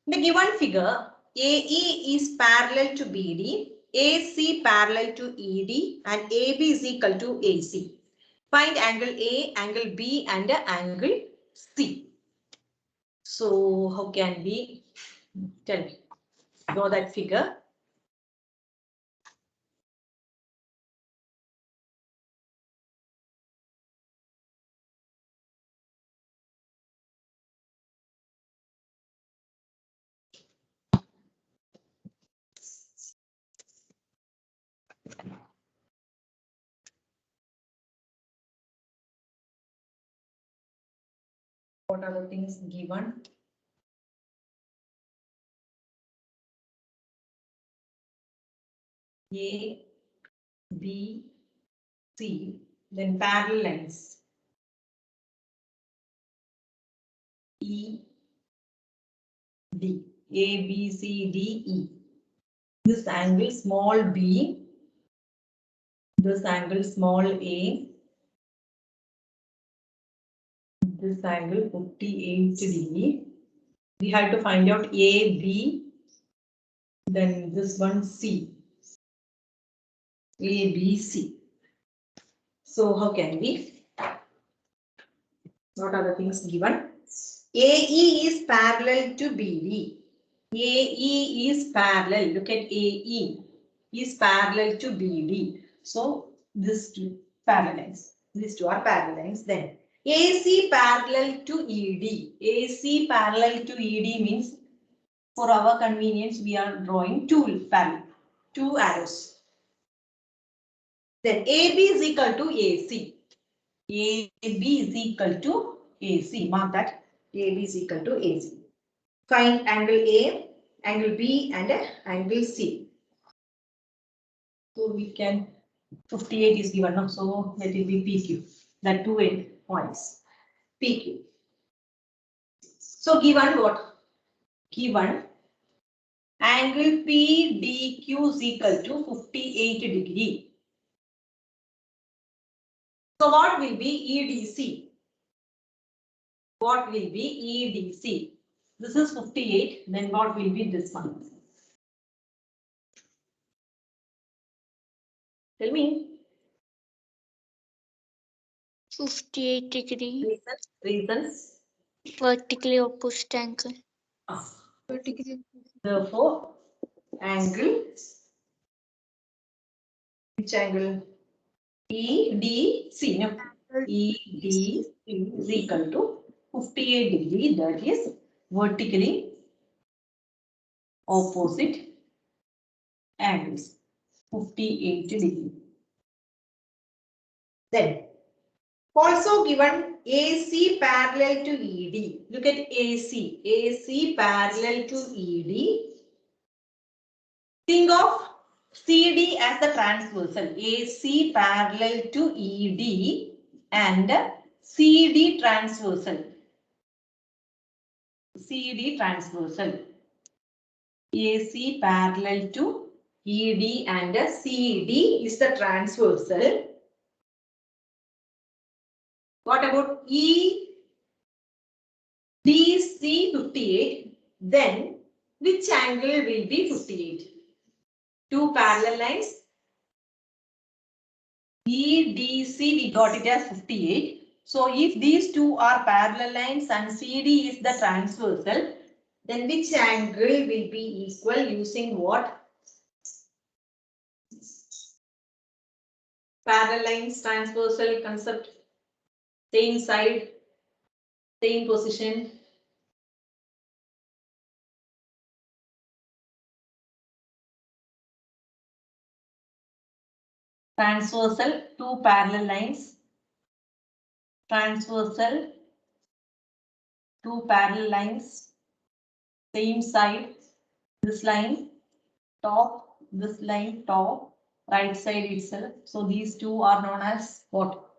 The given figure, AE is parallel to BD, AC parallel to ED, and AB is equal to AC. Find angle A, angle B, and angle C. So how can we tell me? Draw that figure. What are the things given? A, B, C, then parallel lines. E, D, A, B, C, D, E. This angle small b, this angle small a, this angle 58 degree. We have to find out A, B, then this one C. A, B, C. So how can we? What are the things given? AE is parallel to BD. AE is parallel. Look at AE is parallel to BD. So these two parallel lines. These two are parallel lines. Then AC parallel to ED. AC parallel to ED means for our convenience we are drawing two parallel, two arrows. Then AB is equal to AC. AB is equal to AC. Mark that. AB is equal to AC. Find angle A, angle B, and angle C. So we can 58 is given now, so let it be PQ. That two end points. PQ. So given what? Given angle PDQ is equal to 58 degree. So what will be EDC? What will be EDC? This is 58. Then what will be this one? Tell me. 58 degree. Reasons. Vertically opposite angle. Vertically. Therefore, angle. Which angle? EDC. No. EDC is equal to 58 degree. That is vertically opposite angles. 58 degree. Then also given AC parallel to ED. Look at AC. AC parallel to ED. Think of CD as the transversal. AC parallel to ED and CD transversal. CD transversal. AC parallel to ED and CD is the transversal. What about EDC 58? Then which angle will be 58? Two parallel lines. EDC we got it as 58. So if these two are parallel lines and CD is the transversal, then which angle will be equal using what? Parallel lines, transversal concept, same side, same position. Transversal, two parallel lines. Transversal, two parallel lines, same side, this line, top, this line, top, right side itself. So these two are known as what?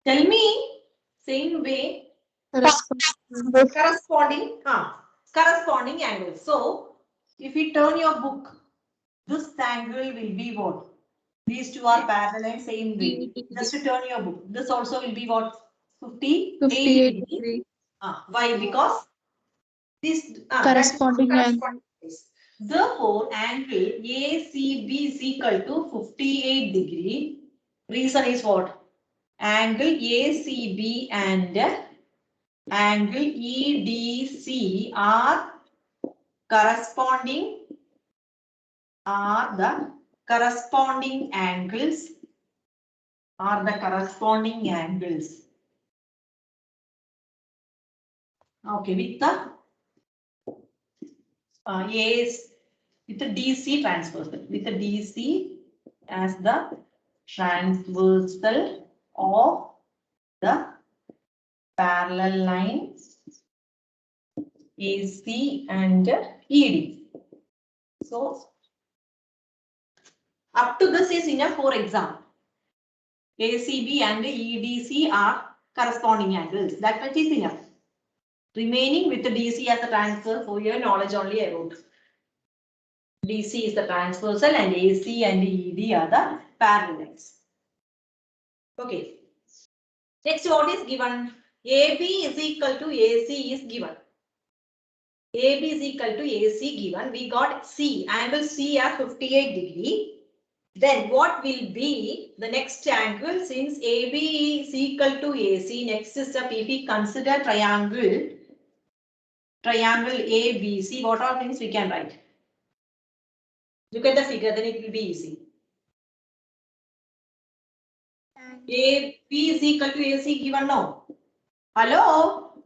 Tell me, same way. Corresponding angle. So if you turn your book, this angle will be what? These two are parallel, same way. Just to turn your book. This also will be what? 58 degree. Why? Because This Corresponding corresponding angles. Therefore, angle ACB is equal to 58 degree. Reason is what? Angle ACB and angle EDC are corresponding angles. Okay, with the with the DC transversal, with the DC as the transversal of the parallel line AC and ED. So up to this is enough for exam. ACB and EDC are corresponding angles. That much is enough. Remaining with the DC as a transfer, for your knowledge only I wrote. DC is the transversal and AC and ED are the parallel lines. Okay. Next, what is given? AB is equal to AC is given. AB is equal to AC given. We got C, angle C at 58 degree. Then what will be the next angle? Since AB is equal to AC, next step if we consider triangle ABC, what are things we can write? Look at the figure, then it will be easy. AB is equal to AC given now. Hello?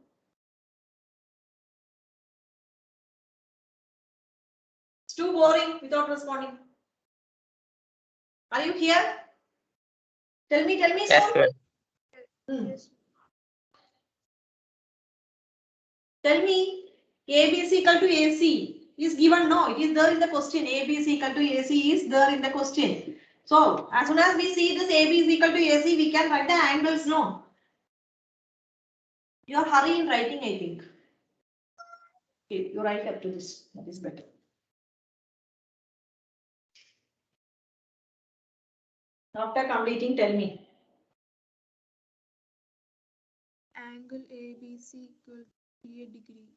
It's too boring without responding. Are you here? Tell me. Yes, ma'am. Tell me, AB is equal to AC is given. No, it is there in the question. AB is equal to AC is there in the question. So, as soon as we see this AB is equal to AC, we can write the angles. No. You are hurry in writing, I think. Okay, you write up to this. That is better. After completing, tell me. Angle ABC equal to 58 degree.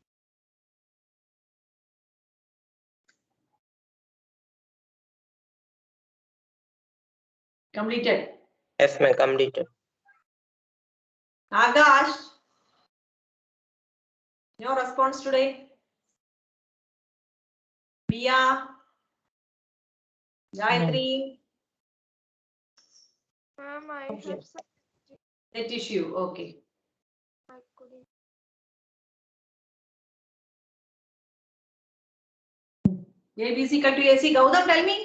Completed. Yes, ma'am. Completed. Akash. No response today. Bia. Gayatri. Ma'am, I Okay. have some. Net issue. Okay. I couldn't. AB is equal to AC. Gautam, tell me.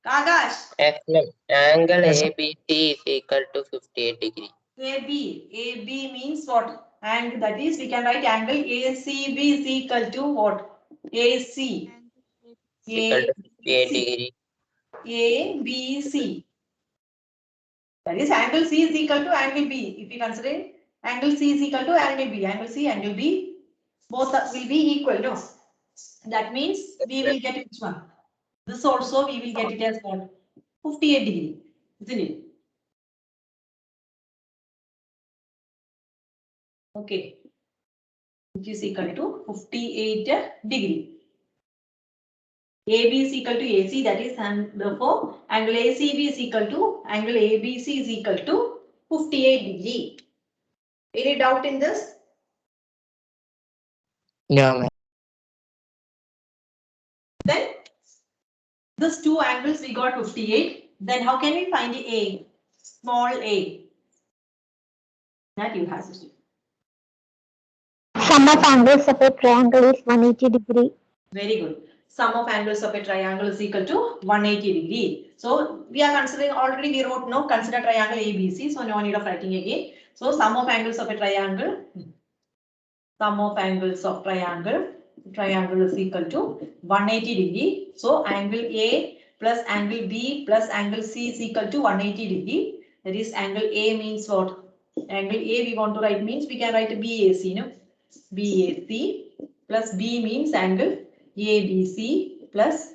Akash. Yes, ma'am. Angle Yes, sir. ABC is equal to 58 degree. AB means what? And that is we can write angle ACB is equal to what? AC. Angle Equal to 58 degree. ABC. That is angle C is equal to angle B. If we consider angle C is equal to angle B, angle C, angle B, both will be equal. No, that means we will get which one? This also we will get it as what? 58 degree, isn't it? Okay, which is equal to 58 degree. AB is equal to AC, that is, and therefore angle ACB is equal to angle ABC is equal to 58 degree. Any doubt in this? No, ma'am. Then these two angles we got 58. Then how can we find the A? Small a. That you have to do. Sum of angles of a triangle is 180 degree. Very good. Sum of angles of a triangle is equal to 180 degree. So we are considering already we wrote no consider triangle ABC. So no need of writing again. So sum of angles of a triangle. Sum of angles of triangle is equal to 180 degree. So angle A plus angle B plus angle C is equal to 180 degree. That is angle A means what? Angle A we want to write means we can write BAC, no? BAC plus B means angle ABC plus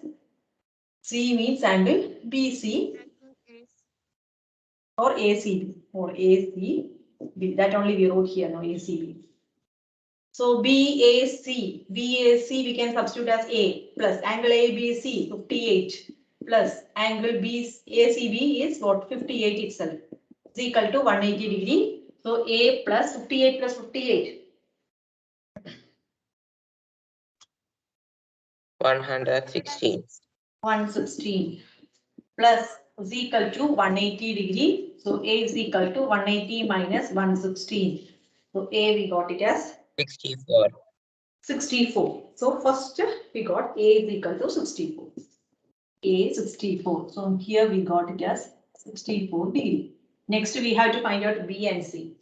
C means angle BC Angle AC. or ACB or ACB. That only we wrote here, no ACB. So BAC we can substitute as A plus angle ABC 58 plus angle ACB is what 58 itself is equal to 180 degree. So A plus 58 plus 58. 116. 116 plus is equal to 180 degree. So A is equal to 180 minus 116. So A we got it as 64. 64. So first we got A is equal to 64. A 64. So here we got it as 64 degree. Next we have to find out B and C.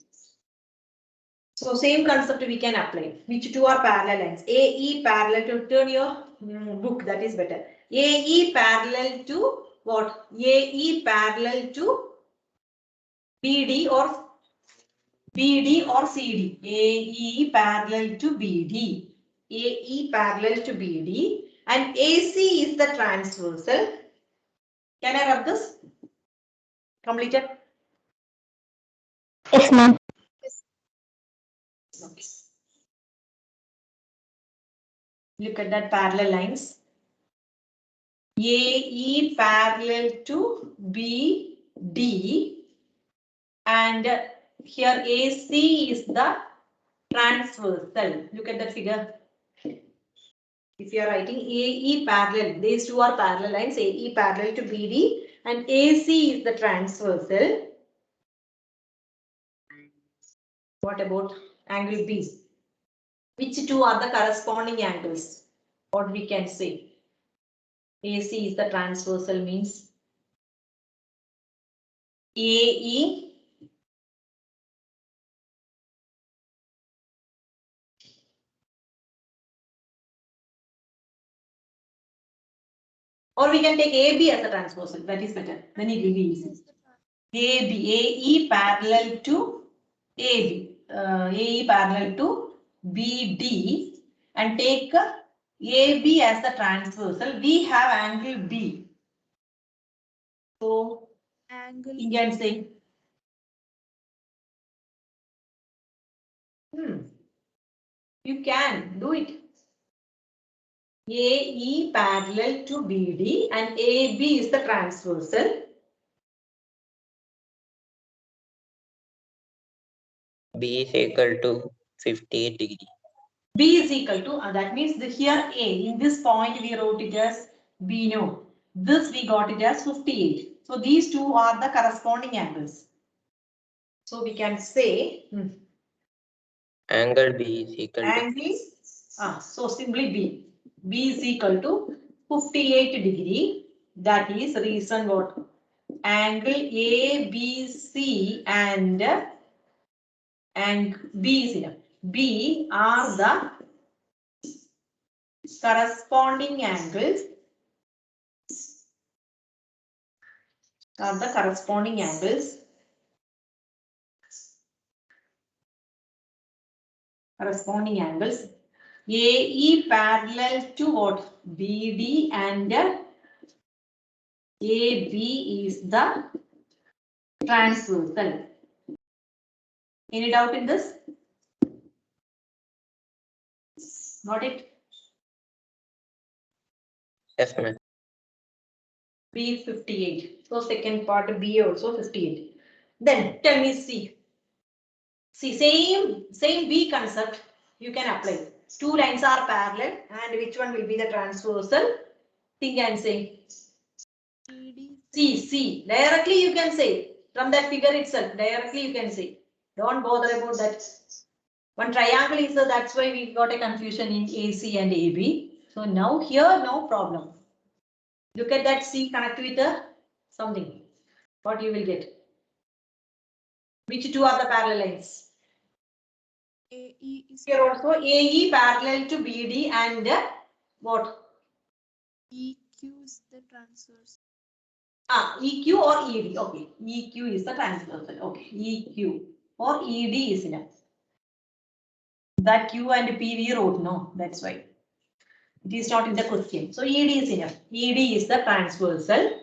So same concept we can apply. Which two are parallel lines? AE parallel to turn your book, that is better. AE parallel to what? AE parallel to BD or CD. AE parallel to BD. AE parallel to BD and AC is the transversal. Can I rub this? Completed? Yes, ma'am. Okay. Look at that parallel lines. AE parallel to BD and here AC is the transversal. Look at that figure. If you are writing AE parallel, these two are parallel lines, AE parallel to BD and AC is the transversal. What about angle B? Which two are the corresponding angles? What we can say? AC is the transversal means AE or we can take AB as a transversal. That is better. Then it will be easy. AE parallel to AB. AE parallel to BD and take AB as the transversal. We have angle B. So Angle you can say you can do it. AE parallel to BD and AB is the transversal. B is equal to 58 degree. B is equal to, that means here A, in this point we wrote it as B no. This we got it as 58. So these two are the corresponding angles. So we can say Angle B is equal to angle, so simply B. B is equal to 58 degree. That is reason what? Angle ABC and B is here. B are the corresponding angles. Are the corresponding angles. Corresponding angles. AE parallel to what? BD and AB is the transversal. Any doubt in this? Got it? yes, ma'am. B 58. So second part B also 58. Then tell me C. See same B concept you can apply. Two lines are parallel and which one will be the transversal? Think and say. CD. C. Directly you can say. From that figure itself, directly you can say. Don't bother about that. One triangle is that's why we got a confusion in AC and AB. So now here no problem. Look at that C connect with something. What you will get? Which two are the parallel lines? AE is Here also AE parallel to BD and what? EQ is the transverse. EQ or ED. Okay, EQ is the transversal. Okay, EQ or ED is enough. That Q and P we wrote, no, that's why. It is not in the question. So ED is enough. ED is the transversal.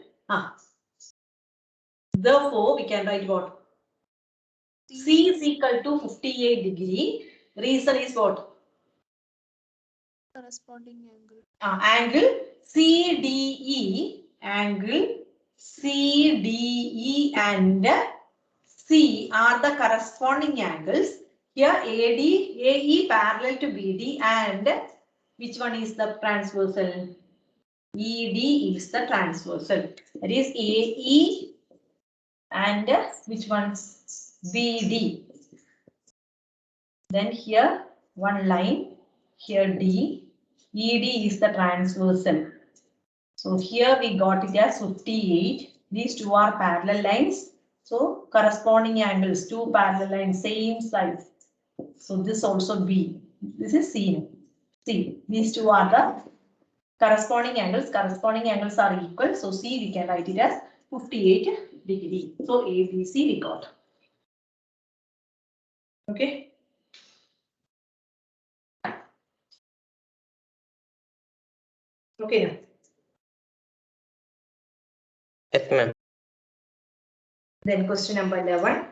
Therefore, we can write what? C is equal to 58 degree. Reason is what? corresponding angle. Angle CDE, angle CDE and C are the corresponding angles. Here AE parallel to BD and which one is the transversal? ED is the transversal. That is AE and which one? BD. Then here one line, here D. ED is the transversal. So here we got it as 58. These two are parallel lines. So corresponding angles, two parallel lines, same size. So this also B. This is C. C. These two are the corresponding angles. Corresponding angles are equal. So C we can write it as 58 degree. So ABC we got. Okay. Okay. Yes, ma'am. Then question number 11.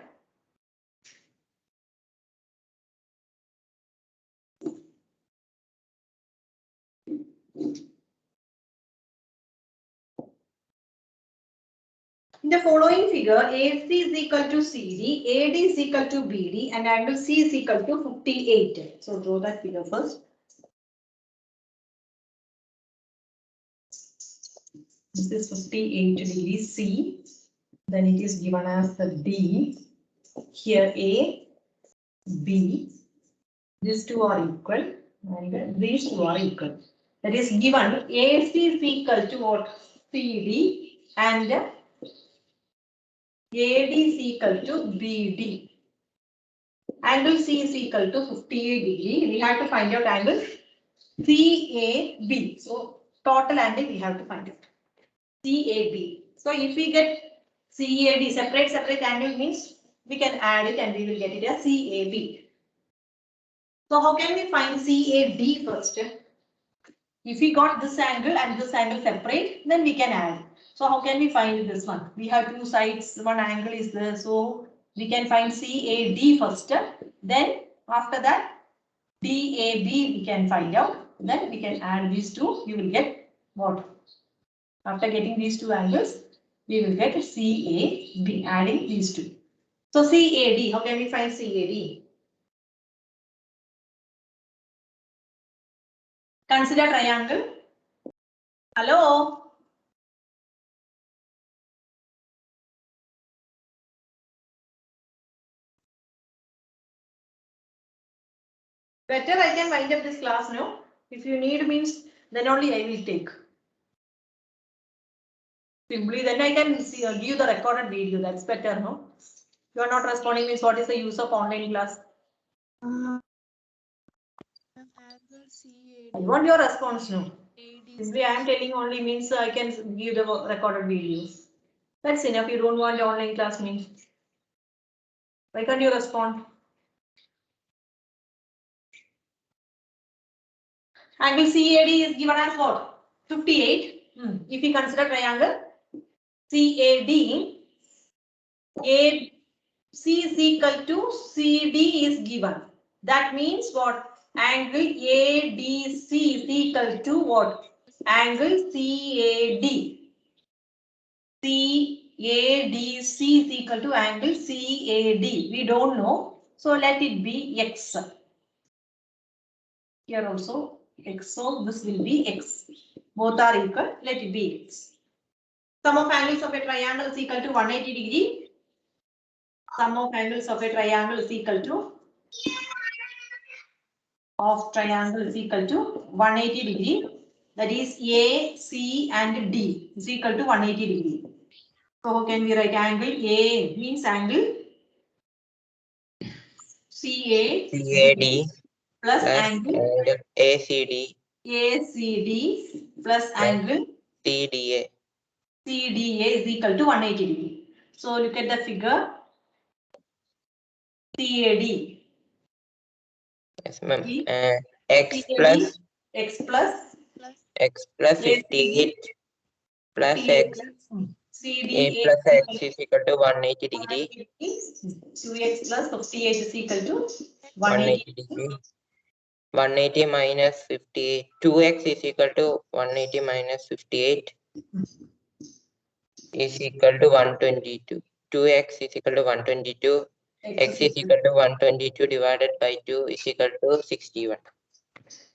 In the following figure, AC is equal to CD, AD is equal to BD, and angle C is equal to 58. So draw that figure first. This is 58 degrees C. Then it is given as the D. Here A, B. These two are equal, and these two are equal. That is given AC is equal to what? CD and AD is equal to BD. Angle C is equal to 58 degree. We have to find out angle CAB. So total angle we have to find out. CAB. So if we get CAB, separate angle means we can add it and we will get it as CAB. So how can we find CAD first? If we got this angle and this angle separate, then we can add. So how can we find this one? We have two sides, one angle is there. So we can find CAD first. Then after that, DAB we can find out. Then we can add these two. We will get what? After getting these two angles, we will get CAB, adding these two. So CAD, how can we find CAD? Consider triangle. Hello? Better I can wind up this class, no? If you need means, then only I will take. Simply then I can see, give the recorded video. That's better, no? You are not responding means what is the use of online class? Angle CAD. I want your response, no? AD. Simply I am telling only means I can give the recorded video. That's enough. You don't want online class means. Why can't you respond? Angle CAD is given as what? 58. If we consider triangle CAD, AC is equal to CD is given. That means what? Angle ADC is equal to what? Angle CAD. CADC is equal to angle CAD. We don't know. So let it be X. Here also X. So this will be X. Both are equal. Let it be X. Sum of angles of a triangle is equal to 180 degree. Sum of angles of a triangle is equal to 180 degree. That is A, C and D is equal to 180 degree. So how can we write angle A means angle CAD plus angle ACD plus angle CDA. CDA is equal to 180 degree. So look at the figure. CAD. Yes, ma'am. CAD, X plus X plus 58 plus X. CDA plus X is equal to 180 degree. 2x plus 58 is equal to 180 degree. 180 minus 58. 2x is equal to 180 minus 58 is equal to 122. 2x is equal to 122. X is equal to 122 divided by 2 is equal to 61.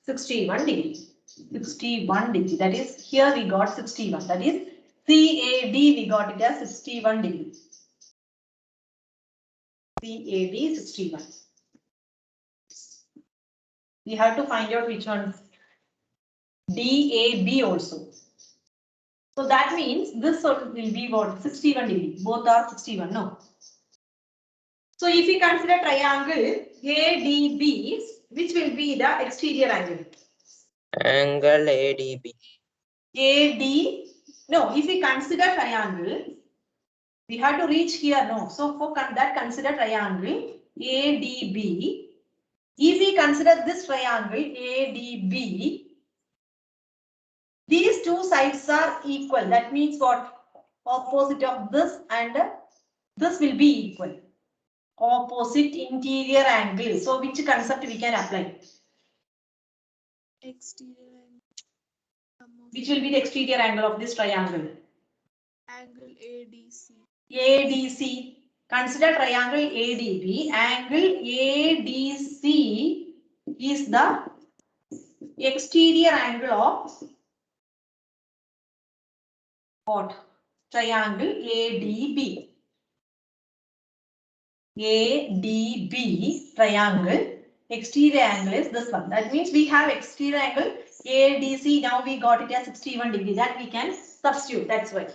61 degree. 61 degree. That is, here we got 61. That is, CAD we got it as 61 degree. CAD 61. We have to find out which one. DAB also. So that means this one will be what? 61 degree. Both are 61. No. So if we consider triangle ADB, which will be the exterior angle? Angle ADB. No, if we consider triangle, we have to reach here, no. So for that, consider triangle ADB. If we consider this triangle ADB, these two sides are equal. That means what? Opposite of this and this will be equal. Opposite interior angle. So which concept we can apply? Exterior angle. Which will be the exterior angle of this triangle? Angle ADC. ADC. Consider triangle ADB. Angle ADC is the exterior angle of what? Triangle ADB. ADB triangle. Exterior angle is this one. That means we have exterior angle ADC. Now we got it as 61 degree. That we can substitute. That's why.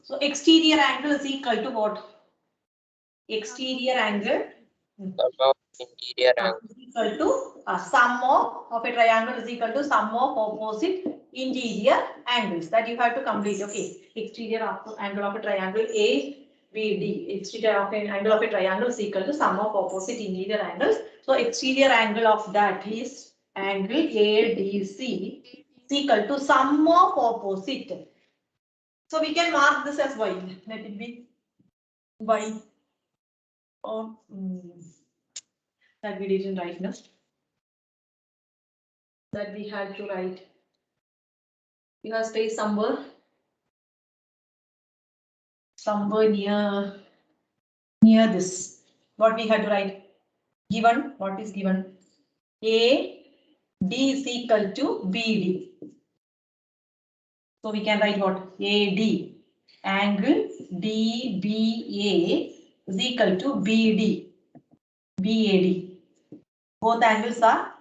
So exterior angle is equal to what? Exterior angle Sum of interior angle. is equal to sum of a triangle is equal to sum of opposite interior angles. That you have to complete. Okay. Exterior angle of a triangle ABD. Exterior angle of a triangle is equal to sum of opposite interior angles. So exterior angle of that is angle ADC is equal to sum of opposite. So we can mark this as y. Let it be y. Or that we didn't write now. That we had to write. You have space somewhere near this. What we had to write? Given. What is given? AD is equal to BD. So we can write what? AD. Angle DBA is equal to BD. BAD. Both angles are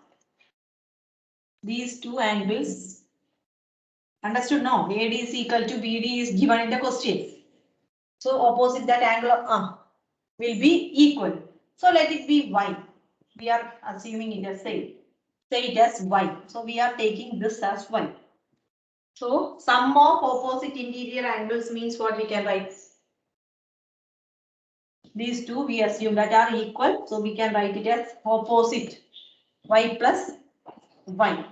these two angles. Understood? No. AD is equal to BD is given in the question. So opposite that angle will be equal. So let it be y. We are assuming it as say it as y. So we are taking this as y. So sum of opposite interior angles means what we can write? These two we assume that are equal. So we can write it as opposite y plus y.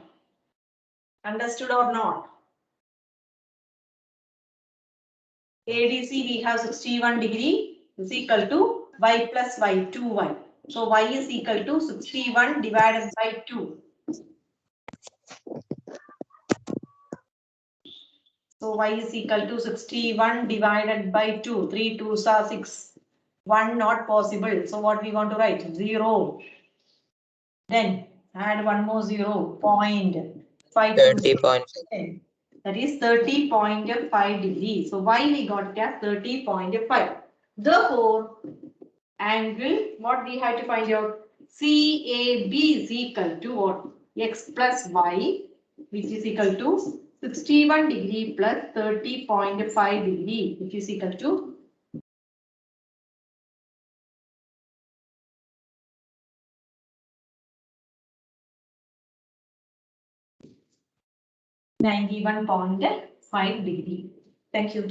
Understood or not? ADC we have 61 degree is equal to y plus y, 2y. So y is equal to 61 divided by 2. So y is equal to 61 divided by 2. 3 2s are 6. 1 not possible. So what we want to write? 0. Then add one more 0. 0.5. 30.5. That is 30.5 degrees. So y we got it as 30.5. Therefore, angle, what we have to find out? CAB is equal to what? X plus y, which is equal to 61 degree plus 30.5 degree, which is equal to 91.5 degree. Thank you.